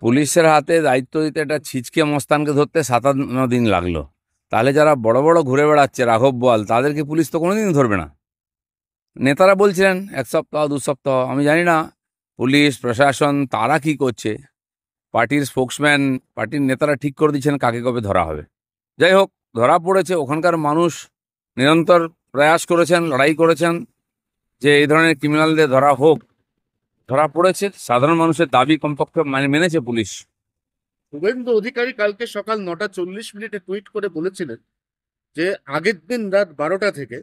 পুলিশের হাতে দায়িত্ব দিতে একটা ছিচকে মস্তানকে ধরতে 57 দিন লাগলো। তাহলে যারা বড় বড় ঘুরে বেড়াচ্ছে রাঘব বোয়াল, তাদেরকে পুলিশ তো কোনোদিন ধরবে না। নেতারা বলছিলেন 1 সপ্তাহ 2 সপ্তাহ, আমি জানি না পুলিশ প্রশাসন তারা কি করছে। পার্টির স্পোক্সম্যান, পার্টির নেতারা ঠিক করে দিচ্ছেন কাকে কবে ধরা হবে। যাই হোক, ধরা পড়েছে। ওখানকার মানুষ নিরন্তর প্রয়াস করেছেন, লড়াই করেছেন যে এই ধরনের ক্রিমিনালদের ধরা হোক। ধরা পড়েছে, সাধারণ মানুষের দাবি কমপক্ষে মেনেছে পুলিশ। শুভেন্দু অধিকারী কালকে সকাল 9:40 টুইট করে বলেছিলেন যে আগের দিন রাত 12টা থেকে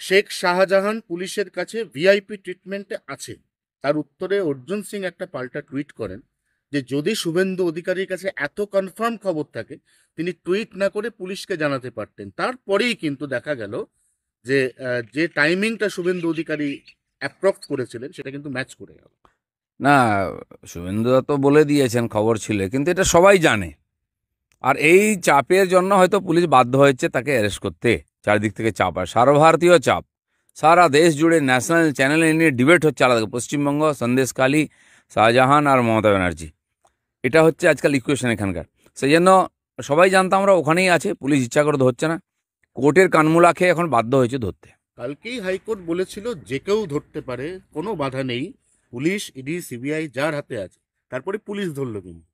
শেখ শাহজাহান পুলিশের কাছে ভিআইপি ট্রিটমেন্টে আছে। তার উত্তরে অর্জুন সিং একটা পাল্টা টুইট করেন যে যদি শুভেন্দু অধিকারীর কাছে এত কনফার্ম খবর থাকে তিনি টুইট না করে পুলিশকে জানাতে পারতেন। তারপরেই কিন্তু দেখা গেল যে যে টাইমিংটা শুভেন্দু অধিকারী অ্যাপ্রক্স করেছিলেন সেটা কিন্তু ম্যাচ করে গেল। না, শুভেন্দুদা তো বলে দিয়েছেন খবর ছিল, কিন্তু এটা সবাই জানে। আর এই চাপের জন্য হয়তো পুলিশ বাধ্য হয়েছে তাকে অ্যারেস্ট করতে। চারিদিক থেকে চাপ, আর সর্বভারতীয় চাপ। সারা দেশ জুড়ে ন্যাশনাল চ্যানেলে নিয়ে ডিবেট হচ্ছে আলাদা। পশ্চিমবঙ্গ, সন্দেশখালী, শাহজাহান আর মমতা ব্যানার্জি, এটা হচ্ছে আজকাল ইকুয়েশন এখানকার। সেই জন্য সবাই জানতাম আমরা ওখানেই আছে, পুলিশ ইচ্ছা করে ধরছে না। কোর্টের কানমুলা খেয়ে এখন বাধ্য হয়েছে ধরতে। কালকেই হাইকোর্ট বলেছিল যে কেউ ধরতে পারে, কোনো বাধা নেই, পুলিশ, ইডি, সিবিআই যার হাতে আছে। তারপরে পুলিশ ধরলো কিন্তু।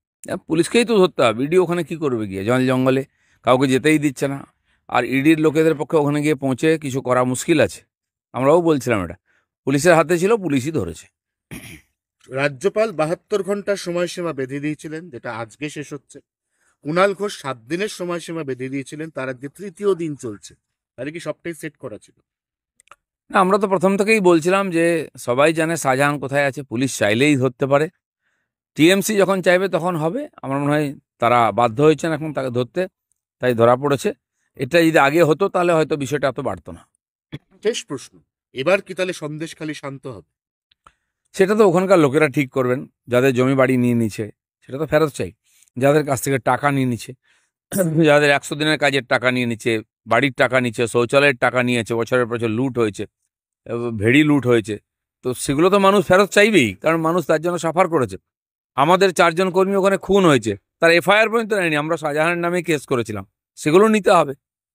পুলিশকেই তো ধরতে হবে। ইডি ওখানে কি করবে গিয়ে? জঙ্গলে কাউকে যেতেই দিচ্ছে না। আর ইডির লোকেদের পক্ষে ওখানে গিয়ে পৌঁছে কিছু করা মুশকিল আছে। আমরাও বলছিলাম এটা পুলিশের হাতে ছিল, পুলিশই ধরেছে। রাজ্যপাল 72 ঘন্টার সময়সীমা বেঁধে দিয়েছিলেন, যেটা আজকে শেষ হচ্ছে। কুণাল ঘোষ 7 দিনের সময়সীমা বেঁধে দিয়েছিলেন, তার আজকে তৃতীয় দিন চলছে। তাহলে কি সবটাই সেট করা ছিল? না, আমরা তো প্রথম থেকেই বলছিলাম যে সবাই জানে শাহজাহান কোথায় আছে, পুলিশ চাইলেই ধরতে পারে। টিএমসি যখন চাইবে তখন হবে। আমার মনে হয় তারা বাধ্য হয়েছেন এখন তাকে ধরতে, তাই ধরা পড়েছে। এটা যদি আগে হতো তাহলে হয়তো বিষয়টা এত বাড়তো না। শেষ প্রশ্ন, এবার কি তাহলে সন্দেশখালী শান্ত হবে? সেটা তো ওখানকার লোকেরা ঠিক করবেন। যাদের জমি বাড়ি নিয়ে নিচ্ছে সেটা তো ফেরত চাই। যাদের কাছ থেকে টাকা নিয়ে নিচ্ছে, যাদের 100 দিনের কাজের টাকা নিয়ে নিচ্ছে, বাড়ির টাকা নিচ্ছে, শৌচালয়ের টাকা নিয়েছে, বছরের বছর লুট হয়েছে, ভেড়ি লুট হয়েছে, তো সেগুলো তো মানুষ ফেরত চাইবেই, কারণ মানুষ তার জন্য সাফার করেছে। আমাদের 4 জন কর্মী ওখানে খুন হয়েছে, তার এফআইআর পর্যন্ত নেয়নি, আমরা শাহজাহানের নামে কেস করেছিলাম। সেগুলো নিতে হবে,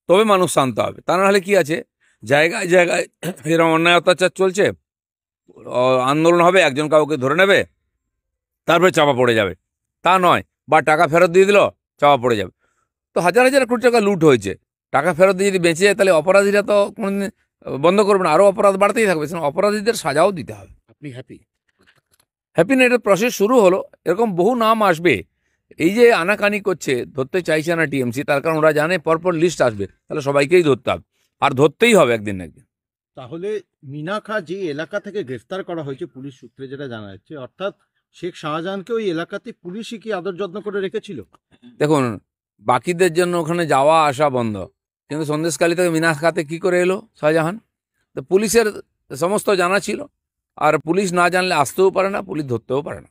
তবে মানুষ শান্ত হবে। তা নাহলে কি আছে, জায়গায় জায়গায় এরকম অন্যায় অত্যাচার চলছে, আন্দোলন হবে, একজন কাউকে ধরে নেবে, তারপরে চাপা পড়ে যাবে। তা নয়, বা টাকা ফেরত দিয়ে দিল, চাপা পড়ে যাবে। তো হাজার হাজার কোটি টাকা লুট হয়েছে, টাকা ফেরত দিয়ে যদি বেঁচে যায় তাহলে অপরাধীরা তো কোনোদিন বন্ধ করবে না, আরও অপরাধ বাড়তেই থাকবে। অপরাধীদের সাজাও দিতে হবে। আপনি হ্যাপি? হ্যাপি না, এটা প্রসেস শুরু হলো, এরকম বহু নাম আসবে। এই যে আনাকানি করছে, ধরতে চাইছে না টিএমসি, তার কারণ ওরা জানে পরপর লিস্ট আসবে, তাহলে সবাইকেই ধরতে হবে, আর ধরতেই হবে একদিন না একদিন। তাহলে মিনা খা যে এলাকা থেকে গ্রেফতার করা হয়েছে পুলিশ সূত্রে যেটা জানা যাচ্ছে, অর্থাৎ শেখ শাহজাহানকে ওই এলাকাতে পুলিশই কি আদর যত্ন করে রেখেছিল? দেখুন, বাকিদের জন্য ওখানে যাওয়া আসা বন্ধ, কিন্তু সন্দেশখালী থেকে মিনা খাতে কি করে এলো শাহজাহান? তো পুলিশের সমস্ত জানা ছিল, আর পুলিশ না জানলে আসতেও পারে না, পুলিশ ধরতেও পারে না।